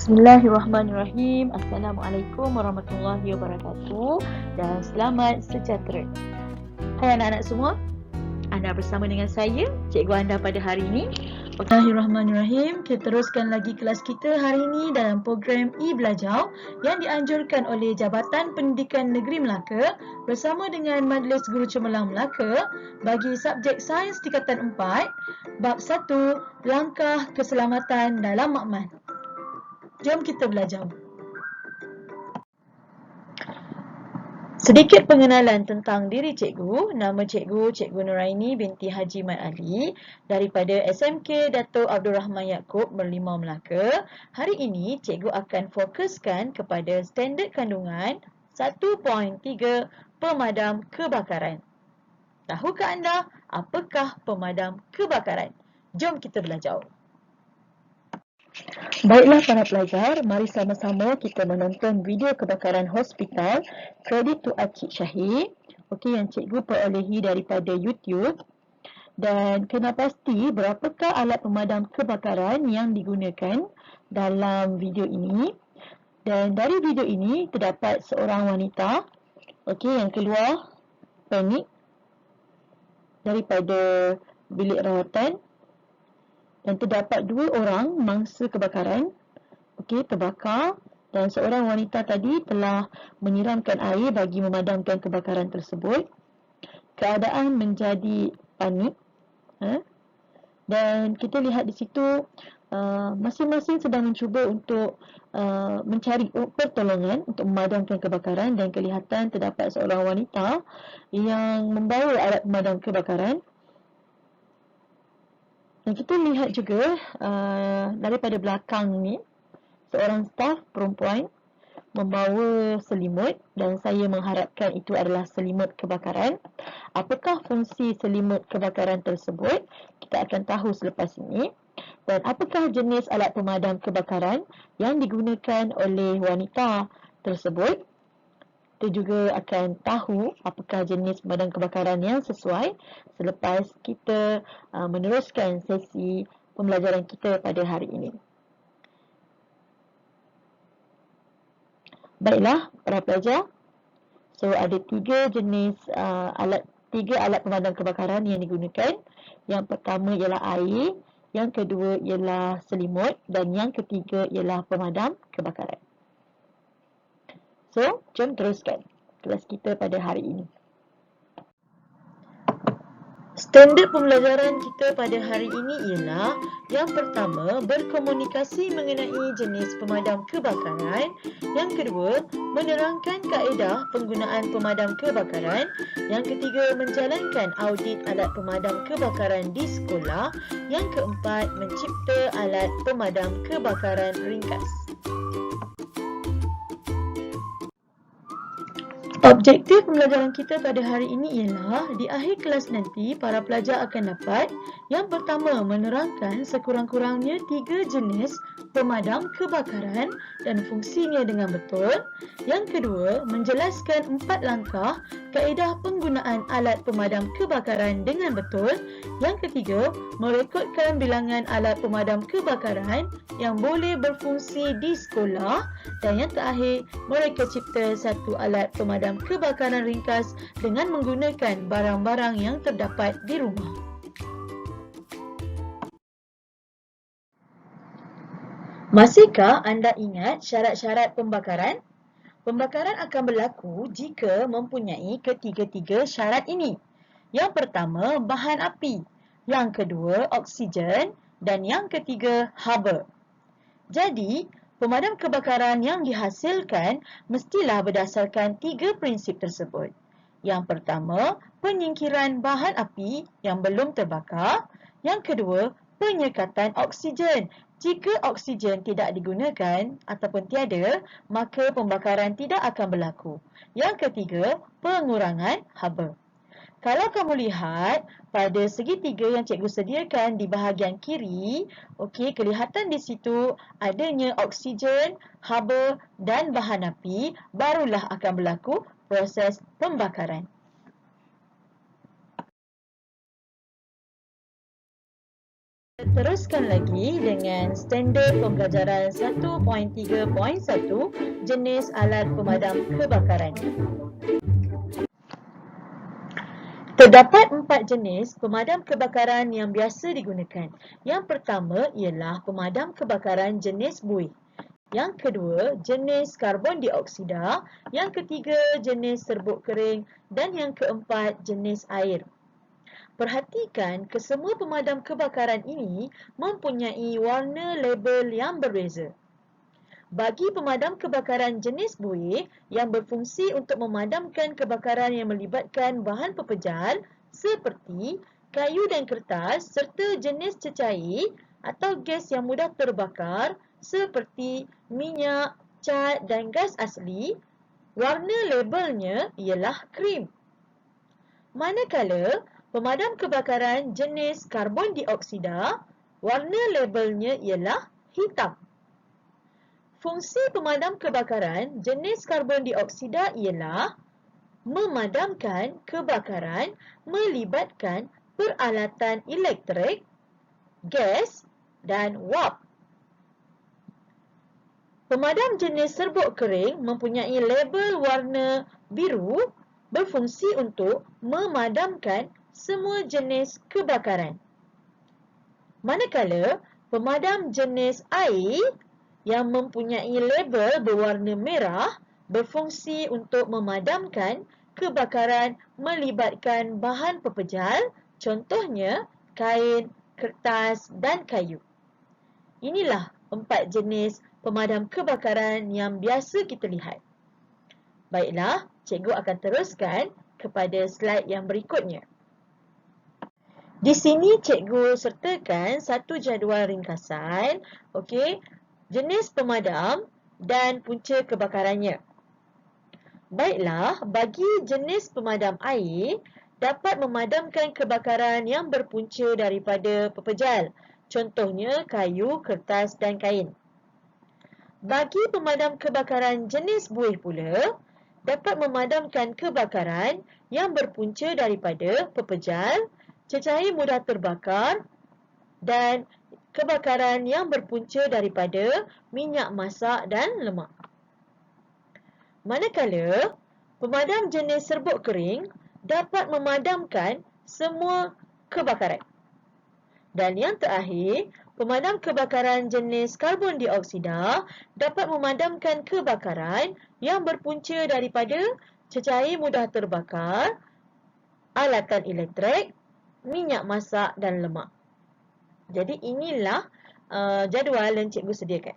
Bismillahirrahmanirrahim. Assalamualaikum warahmatullahi wabarakatuh dan selamat sejahtera. Hai anak-anak semua, anda bersama dengan saya, cikgu anda pada hari ini. Bismillahirrahmanirrahim. Kita teruskan lagi kelas kita hari ini dalam program e-belajar yang dianjurkan oleh Jabatan Pendidikan Negeri Melaka bersama dengan Majlis Guru Cemerlang Melaka bagi subjek Sains Tingkatan 4, Bab 1, Langkah Keselamatan dalam Makmal. Jom kita belajar. Sedikit pengenalan tentang diri cikgu. Nama cikgu, Cikgu Nuraini binti Haji Mat Ali daripada SMK Dato' Abdul Rahman Yaakob Merlimau Melaka. Hari ini cikgu akan fokuskan kepada standard kandungan 1.3 pemadam kebakaran. Tahukah anda apakah pemadam kebakaran? Jom kita belajar. Baiklah para pelajar, mari sama-sama kita menonton video kebakaran hospital Kredit to Acik Syahir, yang cikgu perolehi daripada YouTube. Dan kena pasti berapakah alat pemadam kebakaran yang digunakan dalam video ini. Dan dari video ini terdapat seorang wanita yang keluar panik daripada bilik rawatan. Dan terdapat dua orang mangsa kebakaran terbakar, dan seorang wanita tadi telah menyiramkan air bagi memadamkan kebakaran tersebut. Keadaan menjadi panik, dan kita lihat di situ masing-masing sedang mencuba untuk mencari pertolongan untuk memadamkan kebakaran, dan kelihatan terdapat seorang wanita yang membawa alat pemadam kebakaran. Dan kita lihat juga daripada belakang ni seorang staf perempuan membawa selimut, dan saya mengharapkan itu adalah selimut kebakaran. Apakah fungsi selimut kebakaran tersebut? Kita akan tahu selepas ini. Dan apakah jenis alat pemadam kebakaran yang digunakan oleh wanita tersebut? Kita juga akan tahu apakah jenis pemadam kebakaran yang sesuai selepas kita meneruskan sesi pembelajaran kita pada hari ini. Baiklah para pelajar, so ada tiga alat pemadam kebakaran yang digunakan. Yang pertama ialah air, yang kedua ialah selimut, dan yang ketiga ialah pemadam kebakaran. So, jom teruskan kelas kita pada hari ini. Standard pembelajaran kita pada hari ini ialah yang pertama, berkomunikasi mengenai jenis pemadam kebakaran. Yang kedua, menerangkan kaedah penggunaan pemadam kebakaran. Yang ketiga, menjalankan audit alat pemadam kebakaran di sekolah. Yang keempat, mencipta alat pemadam kebakaran ringkas. Objektif pembelajaran kita pada hari ini ialah di akhir kelas nanti para pelajar akan dapat yang pertama, menerangkan sekurang-kurangnya 3 jenis pemadam kebakaran dan fungsinya dengan betul. Yang kedua, menjelaskan 4 langkah kaedah penggunaan alat pemadam kebakaran dengan betul. Yang ketiga, merekodkan bilangan alat pemadam kebakaran yang boleh berfungsi di sekolah. Dan yang terakhir, mereka cipta satu alat pemadam kebakaran ringkas dengan menggunakan barang-barang yang terdapat di rumah. Masihkah anda ingat syarat-syarat pembakaran? Pembakaran akan berlaku jika mempunyai ketiga-tiga syarat ini. Yang pertama, bahan api. Yang kedua, oksigen. Dan yang ketiga, haba. Jadi, pemadam kebakaran yang dihasilkan mestilah berdasarkan 3 prinsip tersebut. Yang pertama, penyingkiran bahan api yang belum terbakar. Yang kedua, penyekatan oksigen. Jika oksigen tidak digunakan ataupun tiada, maka pembakaran tidak akan berlaku. Yang ketiga, pengurangan haba. Kalau kamu lihat pada segitiga yang cikgu sediakan di bahagian kiri, kelihatan di situ adanya oksigen, haba dan bahan api, barulah akan berlaku proses pembakaran. Teruskan lagi dengan standard pembelajaran 1.3.1 jenis alat pemadam kebakaran. Terdapat 4 jenis pemadam kebakaran yang biasa digunakan. Yang pertama ialah pemadam kebakaran jenis buih. Yang kedua, jenis karbon dioksida. Yang ketiga, jenis serbuk kering. Dan yang keempat, jenis air. Perhatikan kesemua pemadam kebakaran ini mempunyai warna label yang berbeza. Bagi pemadam kebakaran jenis buih yang berfungsi untuk memadamkan kebakaran yang melibatkan bahan pepejal seperti kayu dan kertas serta jenis cecair atau gas yang mudah terbakar seperti minyak, cat dan gas asli, warna labelnya ialah krim. Manakala pemadam kebakaran jenis karbon dioksida, warna labelnya ialah hitam. Fungsi pemadam kebakaran jenis karbon dioksida ialah memadamkan kebakaran melibatkan peralatan elektrik, gas dan wap. Pemadam jenis serbuk kering mempunyai label warna biru berfungsi untuk memadamkan semua jenis kebakaran. Manakala pemadam jenis air yang mempunyai label berwarna merah berfungsi untuk memadamkan kebakaran melibatkan bahan pepejal, contohnya kain, kertas dan kayu. Inilah 4 jenis pemadam kebakaran yang biasa kita lihat. Baiklah, cikgu akan teruskan kepada slide yang berikutnya. Di sini cikgu sertakan satu jadual ringkasan, okey, jenis pemadam dan punca kebakarannya. Baiklah, bagi jenis pemadam air, dapat memadamkan kebakaran yang berpunca daripada pepejal, contohnya kayu, kertas dan kain. Bagi pemadam kebakaran jenis buih pula, dapat memadamkan kebakaran yang berpunca daripada pepejal, cecair mudah terbakar dan kebakaran yang berpunca daripada minyak masak dan lemak. Manakala, pemadam jenis serbuk kering dapat memadamkan semua kebakaran. Dan yang terakhir, pemadam kebakaran jenis karbon dioksida dapat memadamkan kebakaran yang berpunca daripada cecair mudah terbakar, alatan elektrik, minyak masak dan lemak. Jadi inilah jadual yang cikgu sediakan.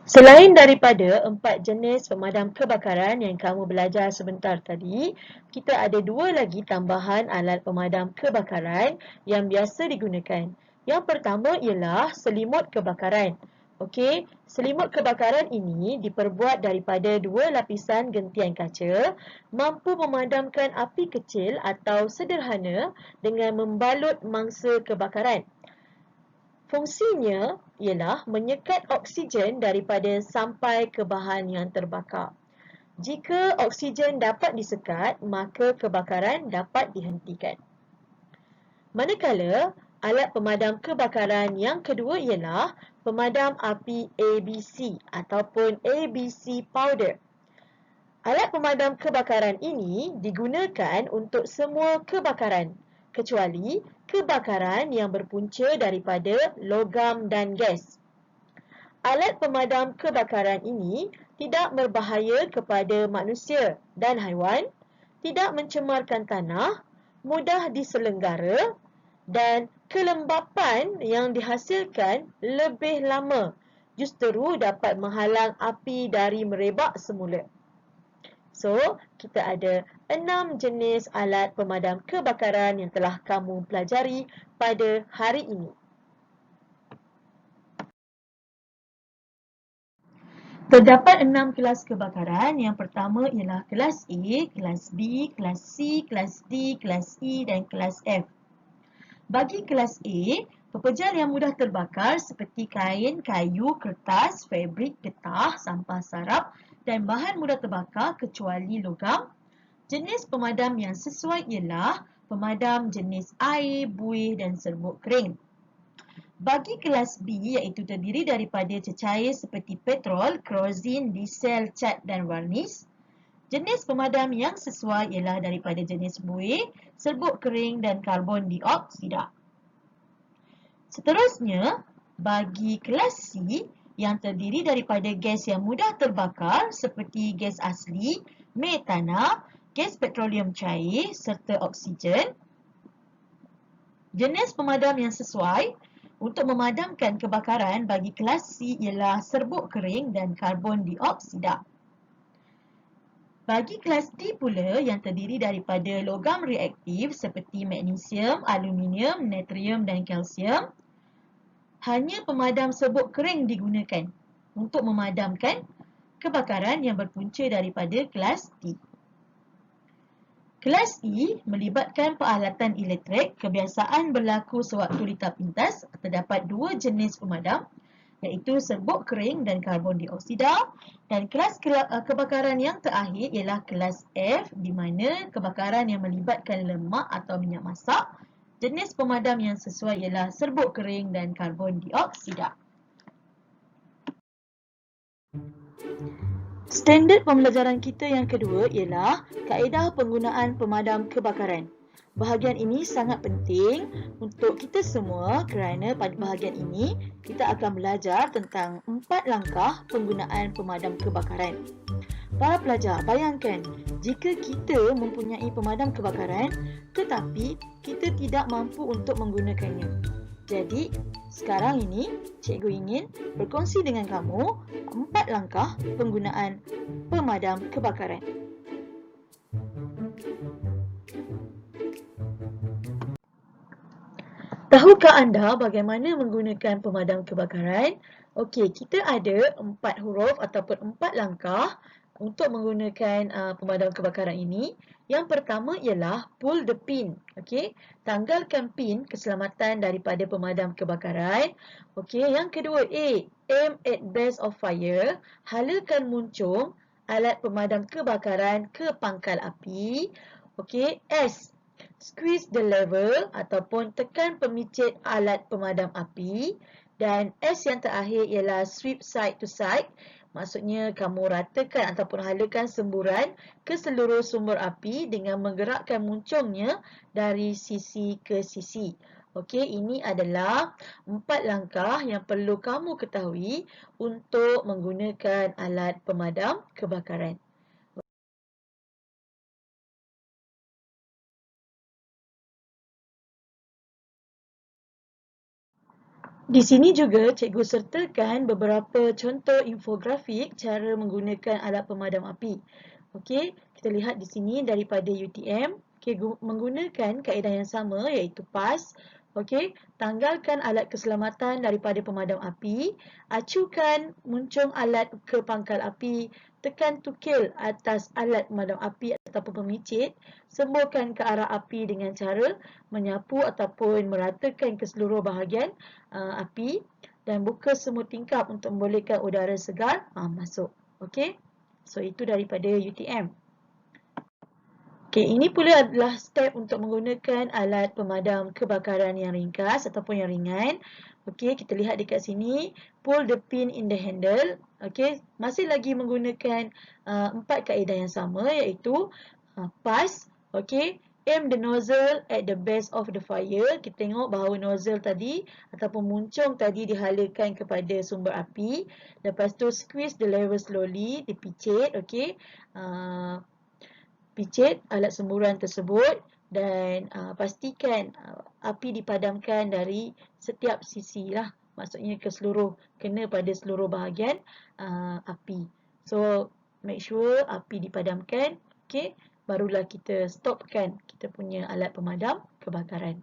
Selain daripada 4 jenis pemadam kebakaran yang kamu belajar sebentar tadi, kita ada 2 lagi tambahan alat pemadam kebakaran yang biasa digunakan. Yang pertama ialah selimut kebakaran. Okey, selimut kebakaran ini diperbuat daripada 2 lapisan gentian kaca, mampu memadamkan api kecil atau sederhana dengan membalut mangsa kebakaran. Fungsinya ialah menyekat oksigen daripada sampai ke bahan yang terbakar. Jika oksigen dapat disekat, maka kebakaran dapat dihentikan. Manakala, alat pemadam kebakaran yang kedua ialah pemadam api ABC ataupun ABC powder. Alat pemadam kebakaran ini digunakan untuk semua kebakaran, kecuali kebakaran yang berpunca daripada logam dan gas. Alat pemadam kebakaran ini tidak berbahaya kepada manusia dan haiwan, tidak mencemarkan tanah, mudah diselenggara dan kelembapan yang dihasilkan lebih lama, justeru dapat menghalang api dari merebak semula. So, kita ada 6 jenis alat pemadam kebakaran yang telah kamu pelajari pada hari ini. Terdapat 6 kelas kebakaran. Yang pertama ialah kelas A, kelas B, kelas C, kelas D, kelas E dan kelas F. Bagi kelas A, pepejal yang mudah terbakar seperti kain, kayu, kertas, fabrik, getah, sampah sarap dan bahan mudah terbakar kecuali logam. Jenis pemadam yang sesuai ialah pemadam jenis air, buih dan serbuk kering. Bagi kelas B iaitu terdiri daripada cecair seperti petrol, kerozin, diesel, cat dan varnis. Jenis pemadam yang sesuai ialah daripada jenis buih, serbuk kering dan karbon dioksida. Seterusnya, bagi kelas C yang terdiri daripada gas yang mudah terbakar seperti gas asli, metana, gas petroleum cair serta oksigen. Jenis pemadam yang sesuai untuk memadamkan kebakaran bagi kelas C ialah serbuk kering dan karbon dioksida. Bagi kelas D pula yang terdiri daripada logam reaktif seperti magnesium, aluminium, natrium dan kalsium, hanya pemadam serbuk kering digunakan untuk memadamkan kebakaran yang berpunca daripada kelas D. Kelas E melibatkan peralatan elektrik. Kebiasaan berlaku sewaktu lita pintas. Terdapat dua jenis pemadam iaitu serbuk kering dan karbon dioksida, dan kelas kebakaran yang terakhir ialah kelas F di mana kebakaran yang melibatkan lemak atau minyak masak. Jenis pemadam yang sesuai ialah serbuk kering dan karbon dioksida. Standard pembelajaran kita yang kedua ialah kaedah penggunaan pemadam kebakaran. Bahagian ini sangat penting untuk kita semua kerana pada bahagian ini kita akan belajar tentang 4 langkah penggunaan pemadam kebakaran. Para pelajar, bayangkan jika kita mempunyai pemadam kebakaran tetapi kita tidak mampu untuk menggunakannya. Jadi, sekarang ini cikgu ingin berkongsi dengan kamu 4 langkah penggunaan pemadam kebakaran. Tahukah anda bagaimana menggunakan pemadam kebakaran? Okey, kita ada 4 huruf ataupun 4 langkah untuk menggunakan pemadam kebakaran ini. Yang pertama ialah pull the pin. Okey, tanggalkan pin keselamatan daripada pemadam kebakaran. Okey, yang kedua A, aim at base of fire. Halakan muncung alat pemadam kebakaran ke pangkal api. Okey, S, squeeze the lever ataupun tekan pemicit alat pemadam api. Dan S yang terakhir ialah sweep side to side. Maksudnya kamu ratakan ataupun halakan semburan ke seluruh sumber api dengan menggerakkan muncungnya dari sisi ke sisi. Okey, ini adalah 4 langkah yang perlu kamu ketahui untuk menggunakan alat pemadam kebakaran. Di sini juga cikgu sertakan beberapa contoh infografik cara menggunakan alat pemadam api. Okey, kita lihat di sini daripada UTM, menggunakan kaedah yang sama iaitu PAS. Okey, tanggalkan alat keselamatan daripada pemadam api, acukan muncung alat ke pangkal api, tekan tukil atas alat pemadam api ataupun pemicit, semburkan ke arah api dengan cara menyapu ataupun meratakan ke seluruh bahagian api dan buka semua tingkap untuk membolehkan udara segar masuk. Okey, so itu daripada UTM. Okey, ini pula adalah step untuk menggunakan alat pemadam kebakaran yang ringkas ataupun yang ringan. Okey, kita lihat dekat sini, pull the pin in the handle. Okey, masih lagi menggunakan 4 kaedah yang sama iaitu pass. Okey, aim the nozzle at the base of the fire. Kita tengok bahawa nozzle tadi ataupun muncung tadi dihalakan kepada sumber api. Lepas tu squeeze the lever slowly, dipicit. Okey, picit alat semburan tersebut dan pastikan api dipadamkan dari setiap sisi lah. Maksudnya kena pada seluruh bahagian api. So, make sure api dipadamkan. Okey, barulah kita stopkan kita punya alat pemadam kebakaran.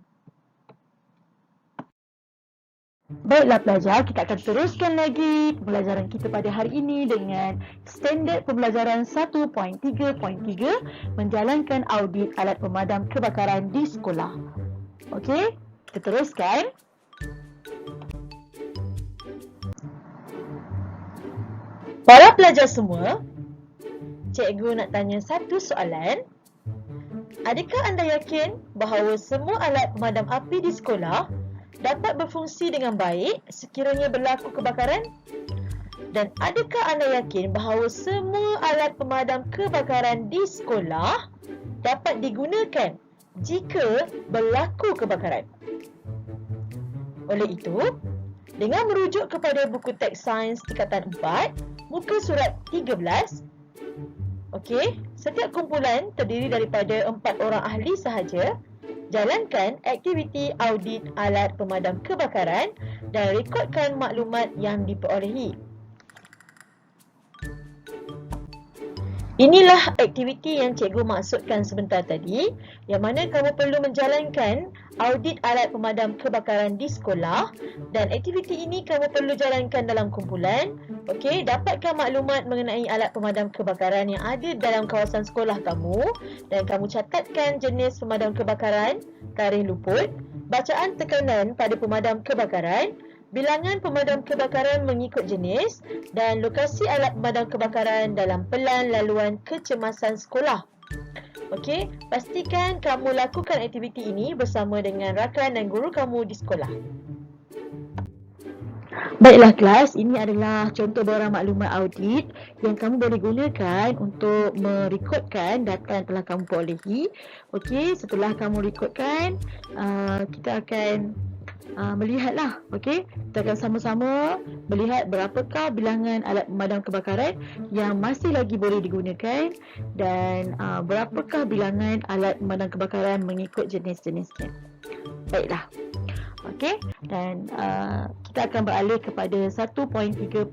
Baiklah pelajar, kita akan teruskan lagi pembelajaran kita pada hari ini dengan standard pembelajaran 1.3.3 menjalankan audit alat pemadam kebakaran di sekolah. Okey, kita teruskan. Para pelajar semua, cikgu nak tanya satu soalan. Adakah anda yakin bahawa semua alat pemadam api di sekolah dapat berfungsi dengan baik sekiranya berlaku kebakaran? Dan adakah anda yakin bahawa semua alat pemadam kebakaran di sekolah dapat digunakan jika berlaku kebakaran? Oleh itu, dengan merujuk kepada buku teks sains tingkatan 4, muka surat 13, okey, setiap kumpulan terdiri daripada 4 orang ahli sahaja. Jalankan aktiviti audit alat pemadam kebakaran dan rekodkan maklumat yang diperolehi. Inilah aktiviti yang cikgu maksudkan sebentar tadi, yang mana kamu perlu menjalankan audit alat pemadam kebakaran di sekolah, dan aktiviti ini kamu perlu jalankan dalam kumpulan. Okey, dapatkan maklumat mengenai alat pemadam kebakaran yang ada dalam kawasan sekolah kamu, dan kamu catatkan jenis pemadam kebakaran, tarikh luput, bacaan tekanan pada pemadam kebakaran, bilangan pemadam kebakaran mengikut jenis dan lokasi alat pemadam kebakaran dalam pelan laluan kecemasan sekolah. Okey, pastikan kamu lakukan aktiviti ini bersama dengan rakan dan guru kamu di sekolah. Baiklah kelas, ini adalah contoh borang maklumat audit yang kamu boleh gunakan untuk merekodkan data yang telah kamu perolehi. Okey, setelah kamu rekodkan, kita akan melihatlah, okey. Kita akan sama-sama melihat berapakah bilangan alat pemadam kebakaran yang masih lagi boleh digunakan dan berapakah bilangan alat pemadam kebakaran mengikut jenis-jenisnya. Baiklah. Okey, dan kita akan beralih kepada 1.3.4.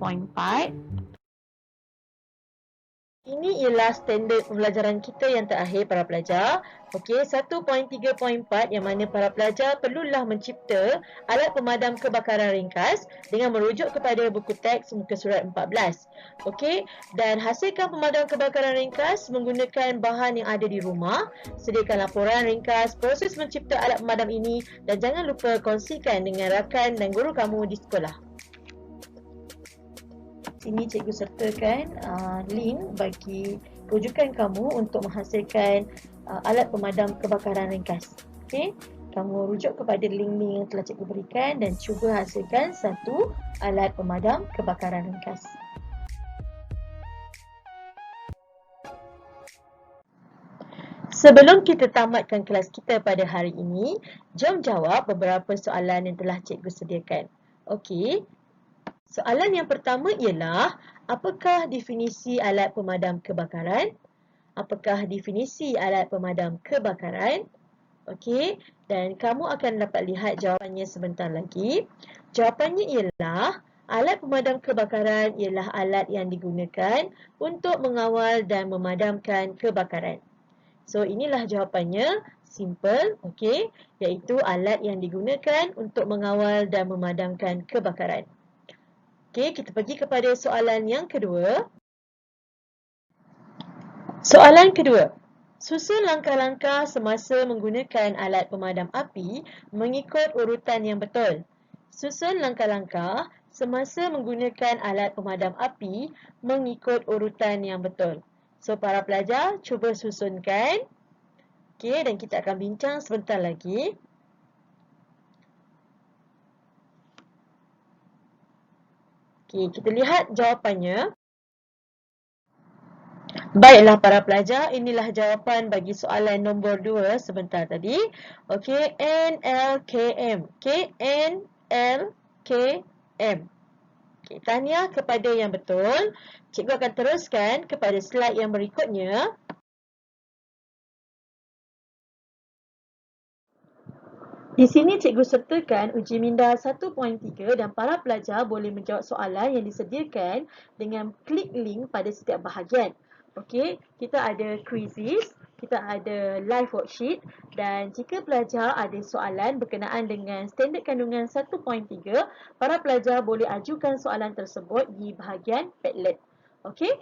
Ini ialah standard pembelajaran kita yang terakhir para pelajar. Okey, 1.3.4 yang mana para pelajar perlulah mencipta alat pemadam kebakaran ringkas dengan merujuk kepada buku teks muka surat 14. Okey, dan hasilkan pemadam kebakaran ringkas menggunakan bahan yang ada di rumah. Sediakan laporan ringkas proses mencipta alat pemadam ini dan jangan lupa kongsikan dengan rakan dan guru kamu di sekolah. Sini cikgu sertakan link bagi rujukan kamu untuk menghasilkan alat pemadam kebakaran ringkas. Okey, kamu rujuk kepada link-link yang telah cikgu berikan dan cuba hasilkan satu alat pemadam kebakaran ringkas. Sebelum kita tamatkan kelas kita pada hari ini, jom jawab beberapa soalan yang telah cikgu sediakan. Okey. Soalan yang pertama ialah, apakah definisi alat pemadam kebakaran? Apakah definisi alat pemadam kebakaran? Okey, dan kamu akan dapat lihat jawapannya sebentar lagi. Jawapannya ialah, alat pemadam kebakaran ialah alat yang digunakan untuk mengawal dan memadamkan kebakaran. So, inilah jawapannya, simple, okey, iaitu alat yang digunakan untuk mengawal dan memadamkan kebakaran. Okey, kita pergi kepada soalan yang kedua. Soalan kedua. Susun langkah-langkah semasa menggunakan alat pemadam api mengikut urutan yang betul. Susun langkah-langkah semasa menggunakan alat pemadam api mengikut urutan yang betul. So, para pelajar, cuba susunkan. Okey, dan kita akan bincang sebentar lagi. Okey, kita lihat jawapannya. Baiklah para pelajar, inilah jawapan bagi soalan nombor 2 sebentar tadi. Okey, NLKM. NLKM. Okey, tahniah kepada yang betul. Cikgu akan teruskan kepada slide yang berikutnya. Di sini cikgu sertakan uji minda 1.3 dan para pelajar boleh menjawab soalan yang disediakan dengan klik link pada setiap bahagian. Okey, kita ada quizzes, kita ada live worksheet dan jika pelajar ada soalan berkenaan dengan standard kandungan 1.3, para pelajar boleh ajukan soalan tersebut di bahagian Padlet. Okey?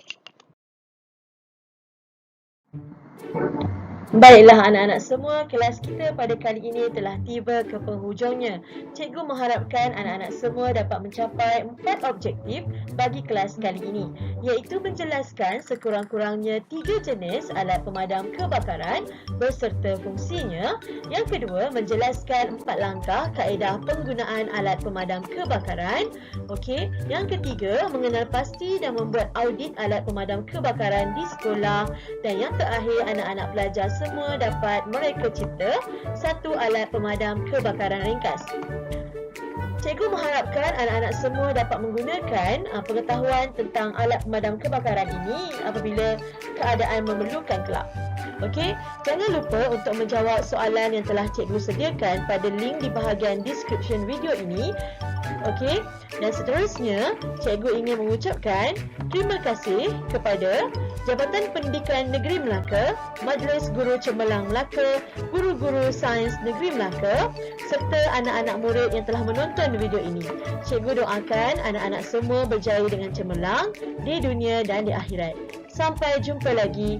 Baiklah anak-anak semua, kelas kita pada kali ini telah tiba ke penghujungnya. Cikgu mengharapkan anak-anak semua dapat mencapai 4 objektif bagi kelas kali ini, iaitu menjelaskan sekurang-kurangnya 3 jenis alat pemadam kebakaran beserta fungsinya. Yang kedua, menjelaskan 4 langkah kaedah penggunaan alat pemadam kebakaran. Okey, yang ketiga, mengenal pasti dan membuat audit alat pemadam kebakaran di sekolah. Dan yang terakhir, anak-anak pelajar semua dapat mereka cipta satu alat pemadam kebakaran ringkas. Cikgu mengharapkan anak-anak semua dapat menggunakan pengetahuan tentang alat pemadam kebakaran ini apabila keadaan memerlukan kelak. Okey, jangan lupa untuk menjawab soalan yang telah cikgu sediakan pada link di bahagian description video ini. Okey, dan seterusnya cikgu ingin mengucapkan terima kasih kepada Jabatan Pendidikan Negeri Melaka, Majlis Guru Cemerlang Melaka, guru-guru sains Negeri Melaka serta anak-anak murid yang telah menonton video ini. Cikgu doakan anak-anak semua berjaya dengan cemerlang di dunia dan di akhirat. Sampai jumpa lagi.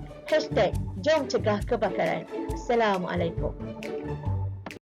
#Jom Cegah Kebakaran. Assalamualaikum.